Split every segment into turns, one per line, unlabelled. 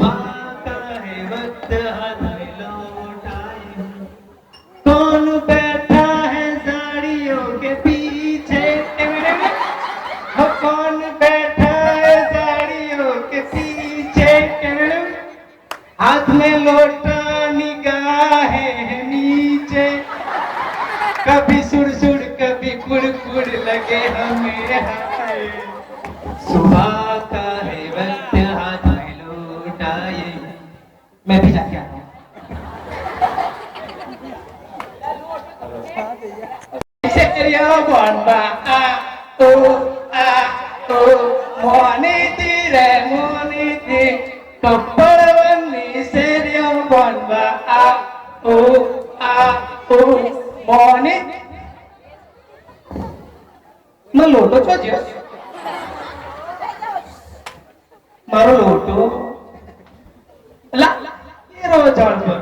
सुबह का है वक्त हाथ में लौटाए कौन बैठा है साड़ियों के पीछे वो कौन बैठा है साड़ियों के पीछे हाथ में लोटा निगाहें है नीचे कभी सुड़ कभी कुड़ लगे हमें हाय सुबह का है वक्त हाथ में लौटाए मैं भी जाके आता हूँ bon ba a o moniti re moniti kapalwani serio bon ba a o moniti मैं लोटो છો જ મારો લોટો લા એરો જળ પર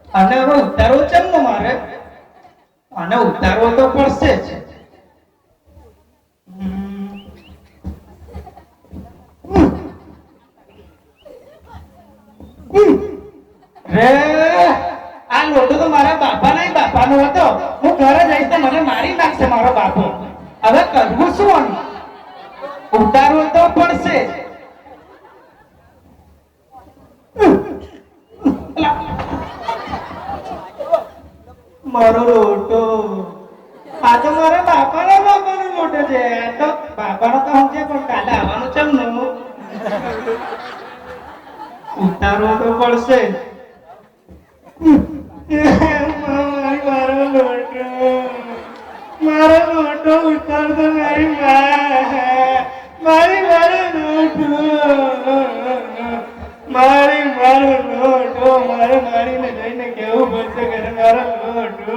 અને હવે ઉતારો ચમ નો મારે અને ઉતારવો તો પડશે જ રે આ લોટો તો મારા બાપાનો હતો હું ઘરે જઈશ તો મને મારી નાખશે મારો બાપો હવે કરવું શું ઉતારવો તો પડશે મારો લોટો આ તો મારા બાપાનો લોટો છે આ તો બાપાનો તો સમજે પણ કાલે આવવાનું છે ને ઉતારવો તો પડશે મારો લોટો ઉતાર તો મારો લોટો મારીને જઈને કેવું પડશે ઘરે મારો લોટો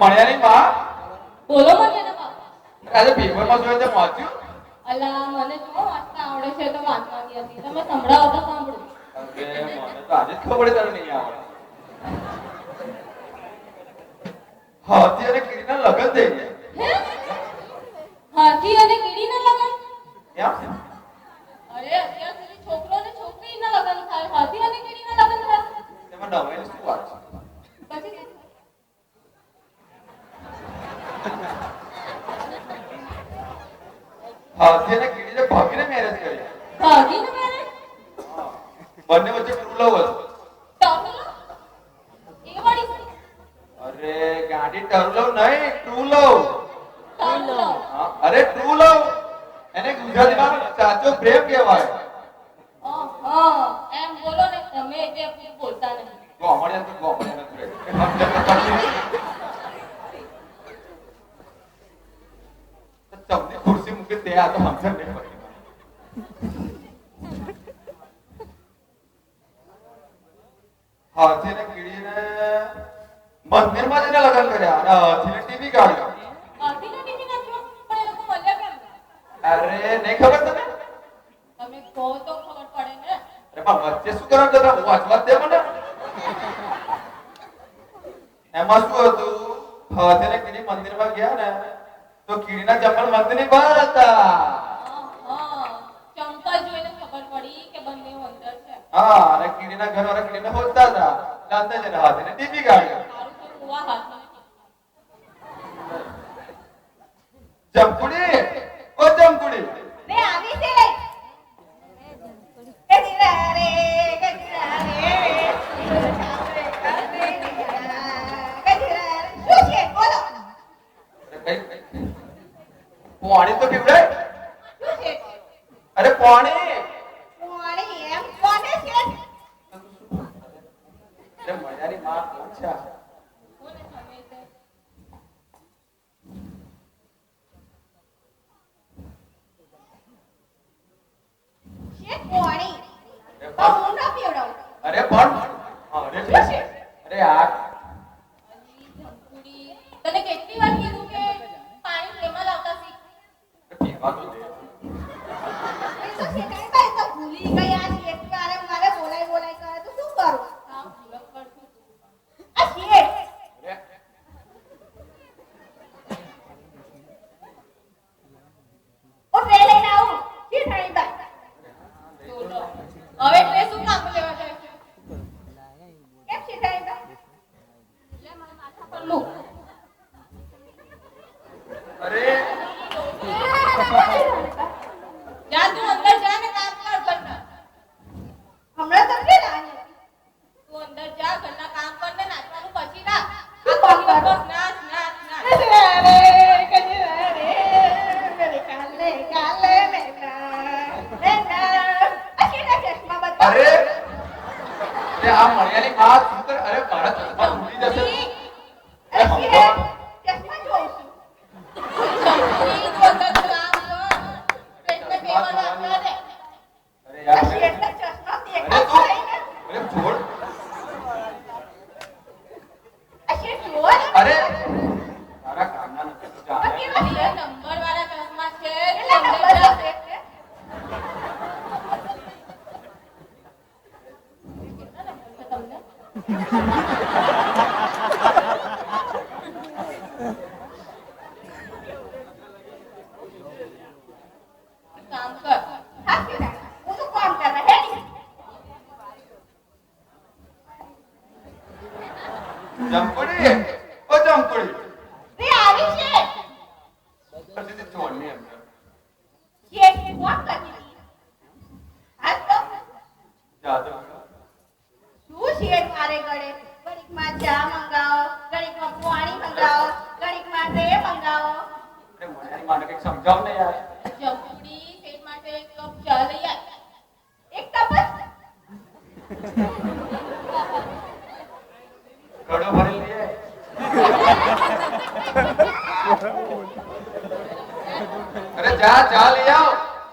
મળ્યાની માં
બોલો મને ના બાપ
આજે પેપરમાં જોયું તે વાંચ્યું
અલા મને જો વાંચતા આવડે છે તો વાંચવાની હતી તમે સંભળાવો તો સાંભળો
અરે મને તો આજે જ ખબર પડી તને નહીં આવડે હાથી અને કીડીના લગ્ન થઈ ગયા
હે હાથી અને કીડીના લગ્ન
કેમ
અરે અત્યાર સુધી છોકરો અને છોકરીના લગ્ન થાય હાથી અને કીડીના લગ્ન થાય
તેમાં નવાઈની શું વાત છે
પછી
હાથી અને કીડીને ભાગીને મેરેજ કર્યા
ભાગીને મેરેજ
બંને વચ્ચે ટ્રુ લવ હતું
ટર્નલો એ વાળી
અરે ગાડી ટર્નલવ નહીં ટ્રુ લવ
ટર્નલો
અરે ટ્રુ લવ એને ગુજરાતીમાં સાચો પ્રેમ કહેવાય
એમ બોલો ને તમે એટલે આપણે બોલતા નહીં
ગોમડિયા તો ગોમડિયા નથી તમને ખુરશી મૂકી તે આ તો સમજણ નહીં પડી હાથી ને કીડીને મંદિરમાં જઈને લગ્ન કર્યા અને હાથીને ટીવી કાઢ્યો
હાથીને ટીવી નાખ્યો પણ એ લોકો મળ્યા કેમ
અરે નહીં ખબર તને
તમે કહો તો ખબર પડે ને
અરે પણ વચ્ચે શું કરવા જતા હું વાંચવા દે મને એમાં શું હતું હાથી ને કીડી મંદિરમાં ગયા ને તો કીડીના ચંપલ મંદિરની બહાર હતા
ચંપલ જોઈને ખબર પડી કે બંને અંદર છે
હા અને કીડીના ઘરવાળા કીડીને હોતા હતા લાંતે જઈને હાથીને ટીપી કાઢ્યો
મારું તો કુવા હાથમાં
જમકુડી ઓ જમકુડી
રે આવી છે લે ગજરા રે ગજરા શું છે બોલો
પાણી તો પીવડાય
શું છે
અરે પાણી
પાણી એમ કોને છે
અરે મજાની માં કોણ છે આ?
કોને તમે છે છે પાણી તો હું ના પીવડાવું
અરે પણ અરે અરે આ
તને કેટલી વાર કીધું કે પાણી પ્રેમમાં લાવતા શીખ
પીવા તો દે આ મળ્યાની વાત શું કર? અરે મારા ચશ્મા તૂટી જશે. અરે ભગવાન.
ચશ્મા જોઉં છું. ચશ્મા વગર તો આમ જો. પેટમાં બેવાનું આપવા દે.
અરે યાર.
એટલા ચશ્મા
અરે
દેખાય
તું.
નહીં ને.
અરે છોડ.
જુઓ ને.
અરે તારા કામના નથી તું જાણે.
કેવા છે? નંબર વાળા ચશ્મા છે.
કેટલા
નંબર
નંબર
છે? કેટલા નંબર છે તમને? કામ કર. હા, હું તો કામ કરવા હેડી.
જમકુડી. ઓ જમકુડી.
રે આવી છે.
પછી તે છોડની અંદર.
શેઠ કોણ કરી હતી? હા તો
જાદુ.
શું શેઠ મારે ગળે? ઘડીકમાં ચા મંગાવો, ઘડીકમાં પાણી મંગાવો, ઘડીકમાં તે મંગાવો.
અરે મળ્યાની માને કંઈક સમજાવ ને યાર.
જમકુડી શેઠ માટે એક કપ ચા લઈ આવ. એક કપ જ?
ઘડો ભરી લઈએ. અરે જા ચા લઈ આવ.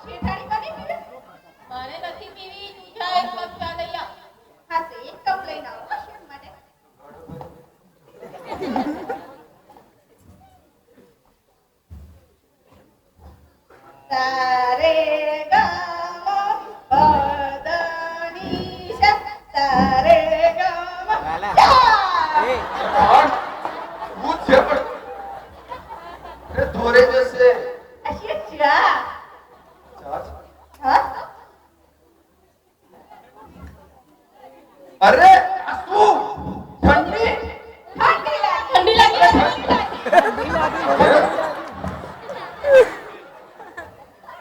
શેઠાણી બની પીવે? મારે નથી પીવી, તું જા એક કપ ચા લઈ આવ. હા તો એક કપ લઈને આવો હો શેઠ માટે. તારે ગમ પદની શક તારે ગમ ચા.
કોણ? ભૂત છે પણ. અરે ધોરે જશે.
આ શેઠ ચા.
ચા છે.
હા તો
અરે આ શું? ઠંડી.
ઠંડી લાગી.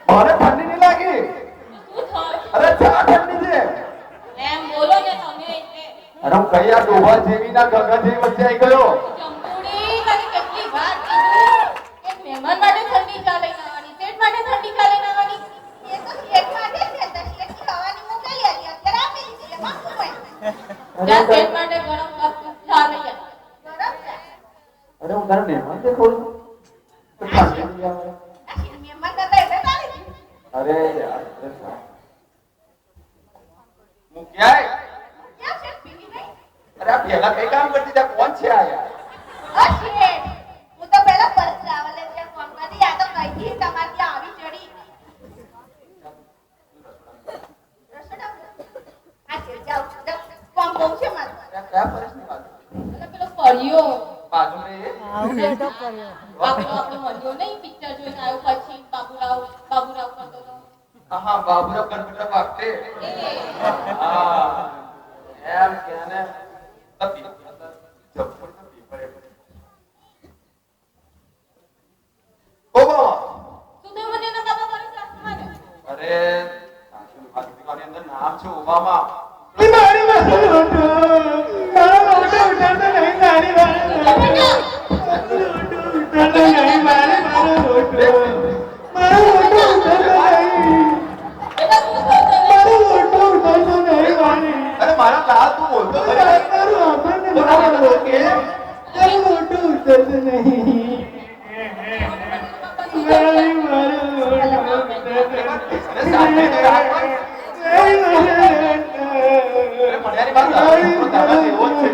મારે ઠંડી નહીં લાગી.
શું થયું?
અરે ચા ઠંડી છે.
એમ બોલો ને તમે એટલે.
અરે હું કઈ આ ડોબા જેવી ના ગગા જેવી વચ્ચે આવી ગયો.
જમકુડી તને કેટલી વાર કીધું કે મહેમાન માટે ઠંડી ચા લઈને આવવાની, શેઠ માટે ઠંડી ચા લઈને આવવાની. એ તો શેઠ માટે જ છે, તો શેઠની ખાવાની મોકલી આલી, અત્યારે આપેલી છે, એમાં શું હોય? જા શેઠ માટે ગરમ કપ ચા લઈ આવ. ગરમ ચા?
અરે હું તારા મહેમાન છે થોડું. તો ઠંડી નહીં આવે.
આ શેઠ મહેમાન નતા એટલે ચાલી ગયું.
અરે યાર અરે ચા. હું ક્યાંય.
ક્યાં શેઠ પીવી નહીં?
અરે આ પહેલા કઈ કામ કરતી હતા? કોણ છે આ યાર?
આ શેઠ, હું તો પહેલા પરત ટ્રાવેલ એજન્ટ ફોન કરી, આ તો કઈથી તમારે ત્યાં આવી ચડી. રસોડામાં? આ શેઠ જાઓ, જાઓ. કોમ બહુ છે મારું.
અરે આ કયા પરેશની વાત?
એટલે પેલો પડ્યો.
બાજુ રે.
આપણો મળ્યો નહીં, પિક્ચર જોઈને આવ્યો પછી બાબુરાવ કરતો હતો.
હા બાબુરાવ કમ્પ્યુટર વાગતે.
એ
હા એમ કે ને તપી જપર તો પેપર એ. ઓ બાબા.
તું તો મને ના બાબા કરી ક્લાસમાં ને.
અરે સાસુની પાત્રિકાની અંદર નામ છે ઓબામા.
મારી વાત મારો મોટો ઉઠાતો નહીં મારી વાત
બેટા,
ઉઠાતો નહીં મારો મોટો ઉઠાતો નહીં
બેટા તું તો
મારો મોટો ઉઠાતો નહીં મારી
અરે મારા લાલ તું બોલતો ખરી?
મારું આપણને મારો મોટો ઉઠાતો નહીં મારી મારો મોટો ઉઠાતો
અરે સાચી તો રાત પર. અરે મળ્યાની વાત સાચી. તો તારા જેવો જ છે.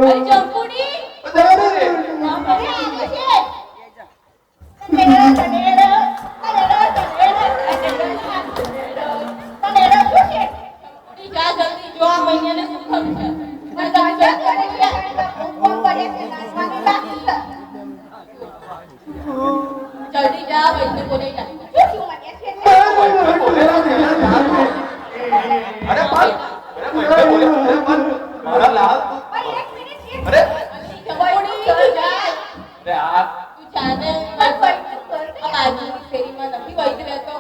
અરે જમકુડી,
તો જપર રે.
કામ કરી આવી છે. તનેડો તનેડો શું છે? જમકુડી જા જલ્દી જો આ મહિનાને શું થયું છે. પણ તમે કરે છે કોણ પડે છે નાચવાની બાકી છે. જલ્દી જા વૈદ્ય બોલે જા. શું થયું મને છે?
અરે પણ અરે બોલે અરે પણ મારા લાલ તું.
પણ એક મિનિટ છે.
અરે
જમકુડી તું જા.
અરે આ
તું જાને આ બાજુની શેરીમાં નથી વૈદ્ય રહેતો.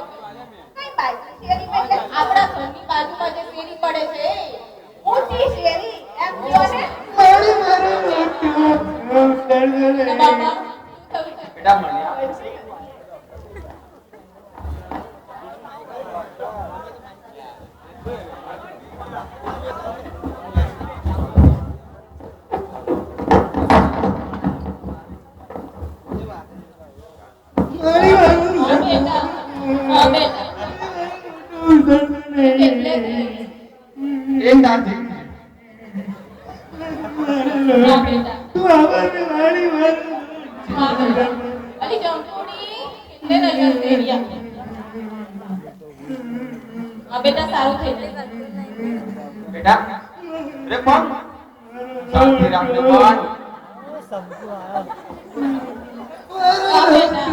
કઈ બાજુ શેરીમાં એટલે આપણા ઘરની બાજુમાં જે શેરી પડે છે ઊંચી શેરી એમ કહો ને.
મારી મારો મોટો ઉઠાતો નહીં
બાબા શું થયું છે?
બેટા મળ્યા.
એટલે
એ તાજી
હા બેટા હા બેટા અલી જમપુડી એટલે રહ્યા તેરિયા હા બેટા સારું થઈ જશે
બેટા અરે કોણ શાંતિ રાખજો પણ
હા બેટા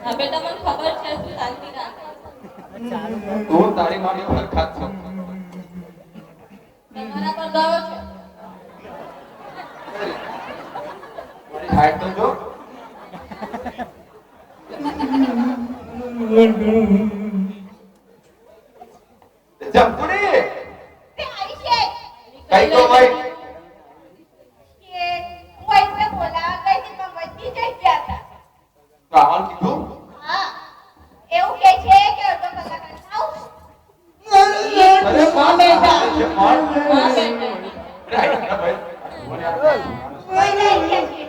હા બેટા મને ખબર છે તું શાંતિ રાખ
તું તારી મારી વરખાત છો
તમારા પર ગયો છે
મારી હાઈટ તો જો જમપુડી
તે આઈ છે
કઈ તો ભાઈ
કે કોઈ મે બોલા કઈ થી મમ્મી જઈ ગયા હતા
રાવણ કીધું
હા એવું કે છે કે અડધો કલાક આવું
અરે કોણ બેટા છે કોણ
હા બેટા
રાઈટ ભાઈ
કોઈ નહીં કે છે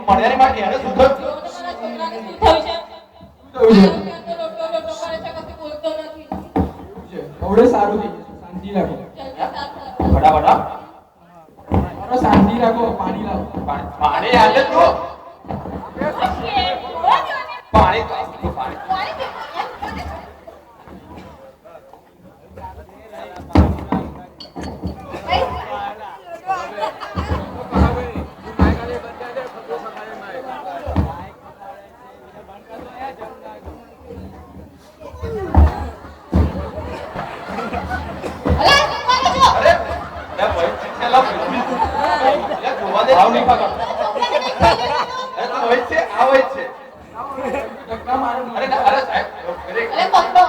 મણિયારી માં એને શું થયું
તમારા છોકરાને શું થયું છે લોટો લોટો કરે છે કશું બોલતો નથી
આવડે સારું થઈ જશે શાંતિ રાખો
જલ્દી સાફ કરો
બડા બડા
મારો શાંતિ રાખો પાણી લાવો
પાણી આલે તું પાણી તો પાણી અરે લે ભાઈ ચેલા લે જોવા દે આવ નહીં પકડ અરે તો હોય છે આ હોય છે
ધક્કા મારો
અરે અરે સાહેબ અરે
અરે પકડો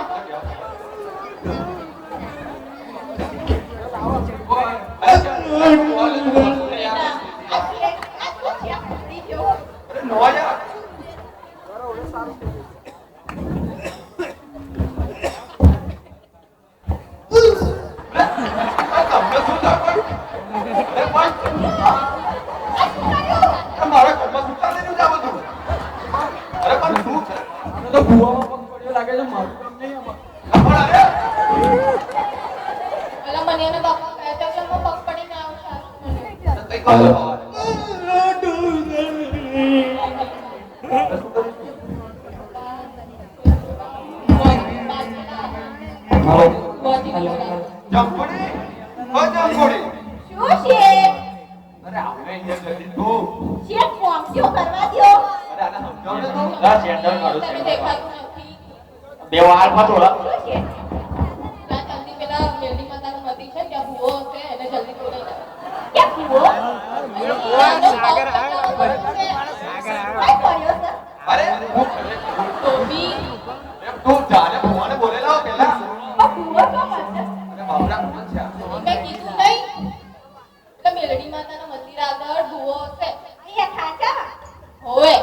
અરે નો યાર તમને શું થાય અરે પણ મારા ઘરમાં સુતા નહીં જાવ તું અરે પણ શું છે
આનો તો ભૂવામાં પગ પડ્યો લાગે છે મારું કામ નહીં આમાં
પણ અરે
પેલા મને અને બાપા કહ્યા હતા કે હું પગ પડીને આવું છું
કઈ કહો જમપુડી ઓ જમપુડી
શું છે
અરે આવે અહીંયા જલ્દી તું
શેઠ ફોર્મ શું કરવા દ્યો
અરે આને સમજાવ ને તું
ના સેન્ટર કાઢો
તમે દેખાતું નથી
બે વારમાં થોડા
શું છે ત્યાં જલ્દી પેલા મેલડી માતાનું મંદિર છે ત્યાં ભૂવો હશે એને જલ્દી બોલાવી લાવો ક્યાં ભૂવો સાગર
અરે હું
ટોપી
તું જાને ભુવાને બોલે લાવ પેલા
ભૂવો તો કરશે
અરે બાપરા કોણ છે આ?
મેં કીધું નહીં કે મેલડી માતાના મંદિર આગળ ભૂવો હશે અહીંયા ખાચા હોવે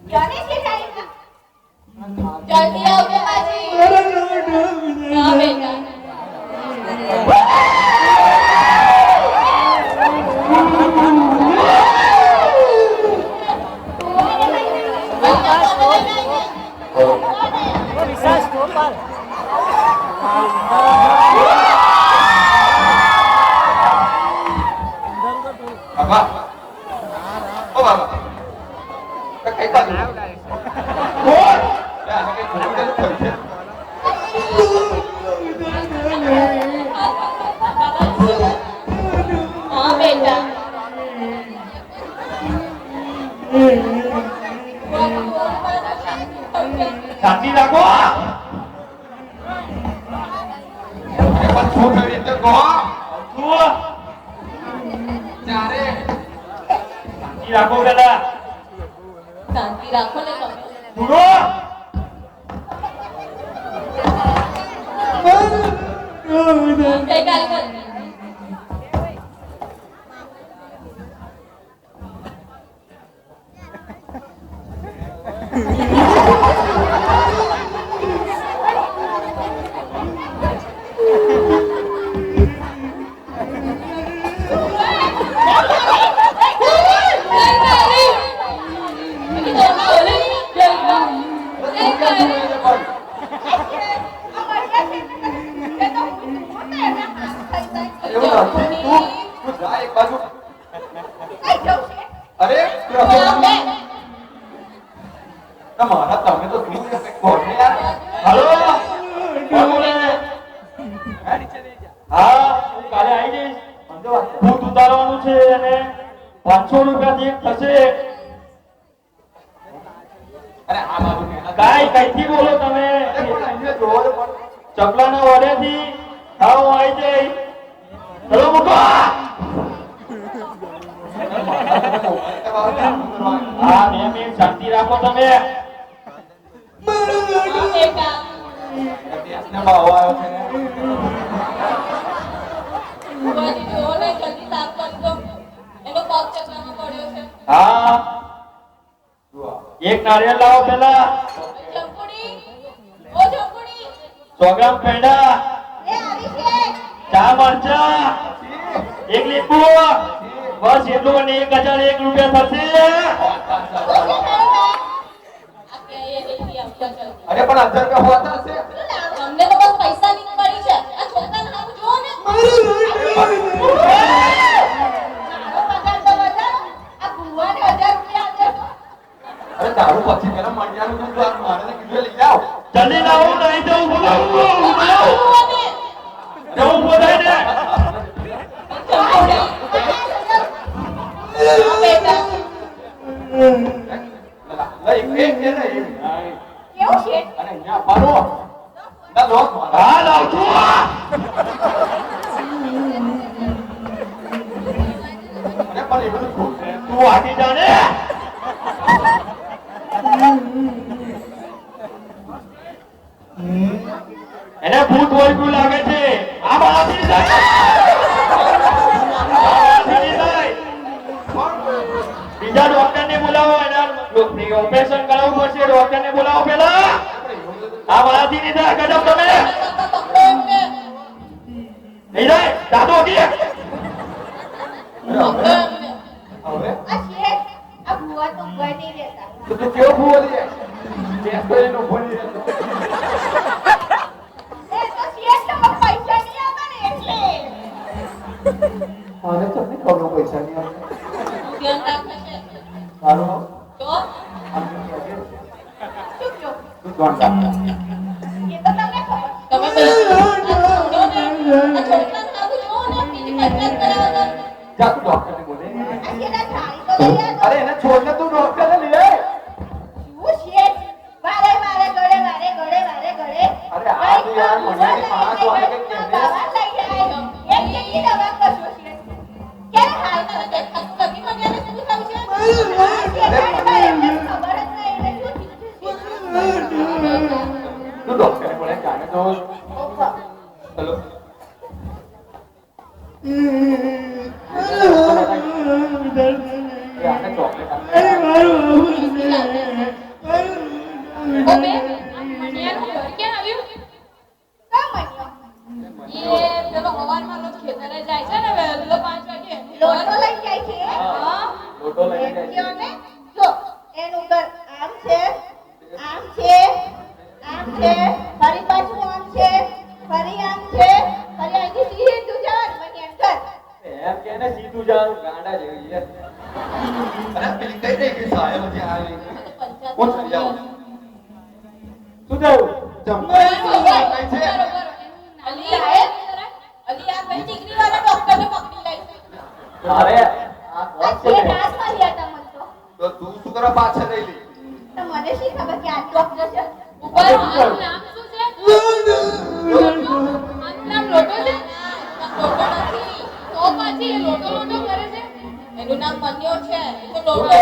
જાને છે ટાઈમ જલ્દી આવજો પાછી હા બેટા
બાબા ઓ બાબા કઈ બાજુ કોણ લે આને કઈ ભૂલ થયું છે
હા બેટા
શાંતિ રાખો
અરે પણ શું થયું એટલે કહો
શું
ચારે
શાંતિ રાખો પેલા
શાંતિ રાખો ને તમે
દૂરો
કઈ કાલે
કોને યાર?
હાલો કોણ બોલે છે? હા હું કાલે આવી જઈશ. ભૂત ઉતારવાનું છે અને 500 રૂપિયાથી એક થશે.
અરે આ બાજુ ને.
કઈથી બોલો તમે?
અરે પણ અહીંયા જોવો તો પણ.
ચકલાના વડેથી. હા હું આવી જઈશ. ચલો મૂકો. હા મેં શાંતિ રાખો તમે.
બેટા
દેશને ભાવ આવ્યો છે ને.
બધી જો ને જલ્દી સાફ કરી દો એનો પગ ચકલામાં પડ્યો છે
હા એક નારિયેળ લાવો પેલા.
જંપુડી ઓ જંપુડી
100 ગ્રામ પેંડા.
એ આવી છે
ચા મરચા. એક લીંબુ. બસ એટલું અને 1001 રૂપિયા થશે.
અરે પણ 1000 રૂપિયા હોતા હશે.
અમને તો બસ પૈસા ની પડી છે આ છોકરાને આમ જો ને મારો પગાર તો વધારો આ ભુવાને 1000 રૂપિયા આપે તો
અરે તારું પછી પેલા મંડિયાનું દૂધ આ મારે કીધું લઈ જાઓ.
જલ્દી લાવો નહીં તો હું બોલાવું.
ભુવાને
જવું બોલાય ને.
બેટા
લઈ એક છે ને એક.
કેવું છે
અને અહીંયા પાડો. ના લોક મારા.
હા લાવ છું.
અરે પણ એ બધું શું છે?
તું આગી જા ને. એને ભૂત વળગું લાગે છે. આ બાળકની જાય. બીજા ડોક્ટરને બોલાવો. એના ઓપરેશન કરાવવું પડશે. ડોક્ટરને બોલાવો પેલા. આ બાળકની નહીં થાય. ગજબ તમે
પકડો એમને
નહીં થાય. દાદો હતી.
પકડો એમને
હવે
આ શેઠ આ ભુવા તો ઊભા નહીં રહેતા
તો તું કેવો ભૂવો લે? દેશ તો એનો ભૂલી રહેતો.
એ તો શેઠ તો પૈસા નહીં આપે ને એટલે
આને તો નહીં ખબર પૈસા નહીં આપે.
ધ્યાન રાખે છે
તારું
તો
આમને કહેજે.
શું કહો
તું કોણ રાખે?
એ તો તમને ખબર તમે પૈસા આ છોડો ને આ છોકરાને આવું જો ને બીજી પૈસા કરાવો તો
જા તું ડોક્ટરને બોલે.
આ શેઠ આ થાળી તો લઈ આવો
અરે એને છોડને તું ડોક્ટરને લઈ આય.
શું શેઠ વારે વારે ગળે વારે ગળે વારે ગળે
અરે આ તો યાર મજાની માણસ વાળે કે કેને?
દવા લઈ જાય એક કેટલી દવા કરશો શેઠ ક્યારે હાલ તમે દેખાતું નથી મને એને શું થયું છે એમને ખબર જ નહીં એને શું થયું છે
તું ડોક્ટરને બોલે કાને તો ચલો. એ આને ચોકલેટ આપે.
ઓબે એનું ઘર ક્યાં આવ્યું કા મન્યો એ પેલો હવારમાં રોજ ખેતરે જાય છે ને વહેલો 5 વાગે લોટો લઈ જાય છે હા
લોટો લઈને જાય છે.
ક્યાં ને જો એનું ઘર આમ છે આમ છે આમ છે ફરી પાછું આમ છે ફરી આમ છે ફરી અહીંથી સીધું જવાનું મને એમ કર
એમ કે ને સીધું જવાનું ગાંડા જેવી છે. અરે પેલી કઈ દે કે સાહેબ જે આવી. કોણ કરી આવું? શું થયું? ચંપલ કઈ છે?
અલી સાહેબ અલી આ કઈ ડિગ્રી વાળા ડોક્ટરને પકડી લઈ
અરે આ
આ
કોણ
છે
છે?
નાસ માર્યા તા મન
તો તું શું કરવા પાછળ રહી લી?
તો મને શી ખબર કે આ ડોક્ટર છે
ઉપર
આનું નામ શું છે આનું નામ લોટો છે લોટો નથી તો પાછી એ લોટો લોટો કરે છે એનું નામ મન્યો છે એ તો લોટો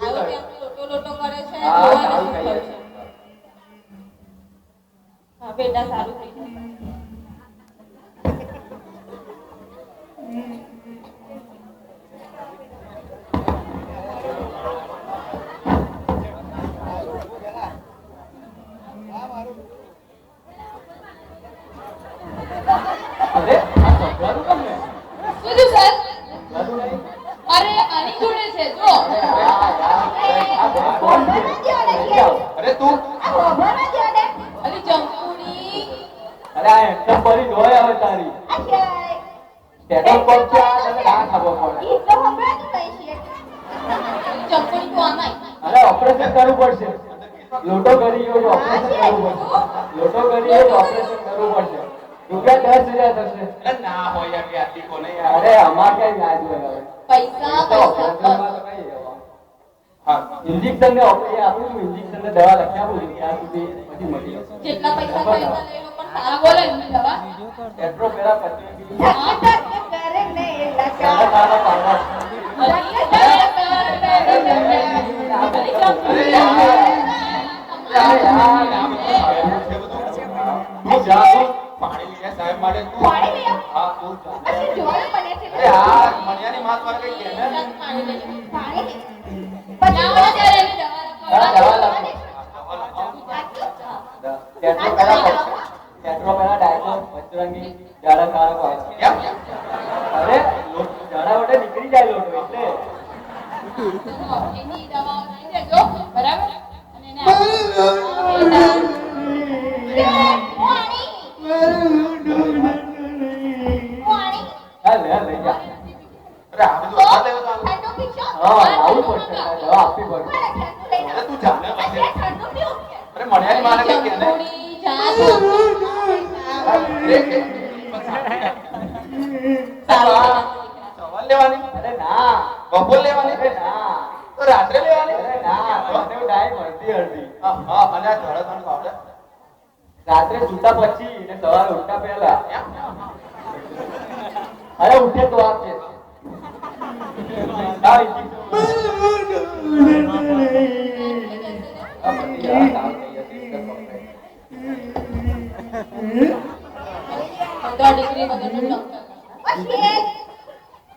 આવ્યો કે લોટો લોટો કરે છે
હા,
જોવાને
સારું
શું
કહીએ.
થયું છે હા બેટા સારું થઈ જશે
અરે આ છોકરાનું કેમ ને?
શું થયું સર
છોકરાનું નહીં?
અરે આની જોડે છે જો
અરે કોણ છે? લઈ જાઓ. અરે તું
અલી જંપુડી
અરે આ એકદમ પરી જોઈ આવે તારી સ્ટેટોસ્કોપ છે આ તને ના ખબર પડે.
જંપુડી તું આમાય
અરે ઓપરેશન કરવું પડશે. લોટો કરી ગયો તો ઓપરેશન કરવું પડશે. લોટો કરી ગયો તો ઓપરેશન કરવું પડશે. રૂપિયા 10,000 થશે.
અરે ના હોય યાર યાદી કોને યાર.
અરે અમાર કઈ ના જોઈએ હવે.
પૈસા
તો
પૈસા
ઓપરેશનમાં તો કઈ જવા.
હા
ઇન્જેક્શન ને ઓપરેશન આપું છું, ઇન્જેક્શન ને દવા લખી આપું છું ત્યાં સુધી પછી મળી જશે.
જેટલા પૈસા થાય એટલા લઈ લો, પણ સારા બોલે ને દવા.
પેટ્રો પેલા 25
કરે ને એ
સારા સારા પાવડા.
તું જા તું પાણી લઈ સાહેબ માટે તું
પાણી લઈ આવ.
હા તું જા.
અચ્છા જોડે પડે છે.
અરે હા મણિયાની માત વાળા કઈ કે ને
પાણી લઈ. પછી દવા કરે ને દવા
હા, દવા લખો.
લખો.
પેટ્રો પેલા ડાયકો પચરંગી જાડા સારા પાવડા.
કેમ
અરે જાડા વડે નીકળી જાય લોટો એટલે
એની દવાઓ લઈ દેજો, બરાબર? અને એને
હા લે લઈ જા.
અરે આ બધું આ લેવા તો
હા આવું પડશે દવા આપવી પડશે.
અરે તું જા ને પછી અરે મણિયાની માને કઈ કે ને સવાલ લેવાની
અરે ના
બપોર લેવાની
અરે ના
તો રાત્રે લેવાની
અરે ના મને ડાય મળતી અડધી.
હા હા અને આ ધડાધડ ખાવડે
રાત્રે સૂતા પછી ને સવારે ઉઠતા પહેલા.
એમ?
અરે ઉઠે તો આપજે. હા ઇન્જેક્શન. આ બધી આ કામ થઈ હતી એટલે
ડિગ્રી વગરનો ડોક્ટર.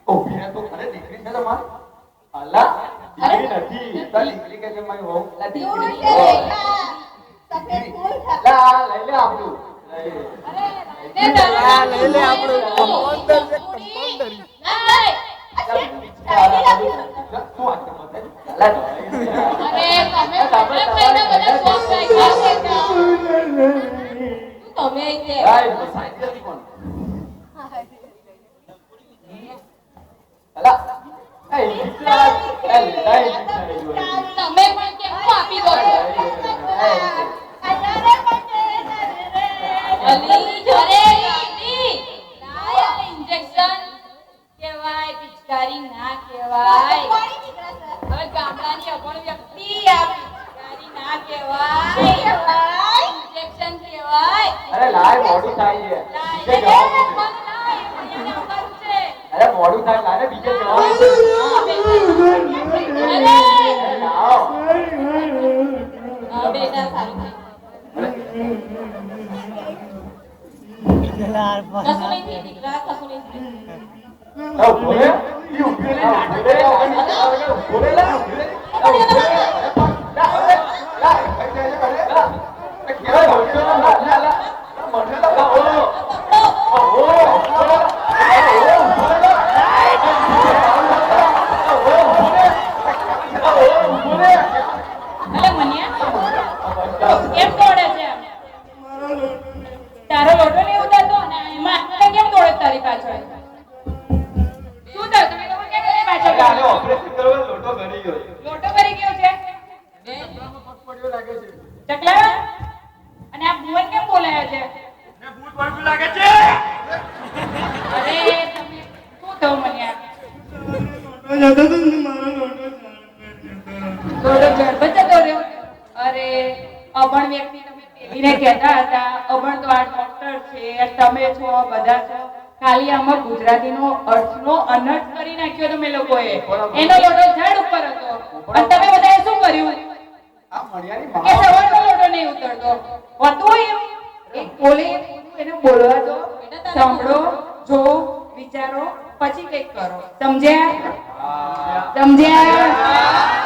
ઊભી રહે તો ખરે દીકરી છે તમારી
અલા દીકરી નથી.
તારી દીકરી કે છે મારી વહુ
અલા
દૂર
દીકરી
છે
છે.
રેખા. સફેદ ફૂલ છે.
અલા લઈ લે આપણું. લઈ લે.
લઈ લે આપણું.
શું વાત કરે બતાય?
અલા લઈ લે.
તમે તે
રાઈટ.
તો સાયન્સ હતી કોણ
અલા એ ઇન્જેક્શન આ લેતા ઇન્જેક્શન લઈ લો.
તમે પણ કેમ આપી દો છો? અલી જરે ઈદી લાય ઇન્જેક્શન કેવાય પિચકારી ના કેવાય હવે ગામડાની અભણ વ્યક્તિ આ પિચકારી ના કેવાય ઇન્જેક્શન કેવાય
અરે લાય મોડું થાય છે. બીજે
લાય
જવાનું છે.
મને ખબર છે
અરે મોડું થાય લાય બીજે જવાનું છે.
અરે
અરે લાવો.
બેટા સારું કશું નહીં થઈ દીકરા કશું નહીં થઈ
આ ઉભો રે. ઈ ઉભી રહે. આ ઉભો રે. ઉભો રે લા. ઉભો રે. આ ઉભો રે. લા, અરે, લા.
કઈ જાય છે ઘરે?
અરે, ઉભો રે, લા, લા, લા. મને લા, લા, ઓ. ઓ, ઉભો રે. ઓ, ઉભો રે, લા. ઓ, ઉભો રે. ઓ, ઉભો રે.
અલે મનિયા કેમ દોડે છે તારો લોટો નહીં ઉતારતો ને એમાં આટલે કેમ દોડે તારી પાછળ શું થયું તમે લોકો કેમ એની પાછળ
આને
દોડો?
ઓપરેશન કરવા લોટો કરી ગયો.
લોટો ભરી ગયો છે
પડ્યો લાગે છે.
ચકલા અને આ ભુવન કેમ બોલાયો છે
ને ભૂત પડતું લાગે છે
અરે તમે શું થયું મનિયા લોટો જડબે જતો રહ્યો અરે અભણ વ્યક્તિ તમે પેલીને કહેતા હતા અભણ તો આ ડોક્ટર છે તમે છો બધા છો ખાલી આમાં ગુજરાતીનો અર્થનો અનર્થ કરી નાખ્યો તમે લોકોએ એનો લોટો ઝાડ ઉપર હતો અને તમે બધાએ શું કર્યું
આ મણિયાની
કે
માં
સવારનો લોટો નહીં ઉતરતો હતું એમ એક બોલે એને બોલવા દો સાંભળો જો વિચારો પછી કંઈક કરો સમજ્યા સમજ્યા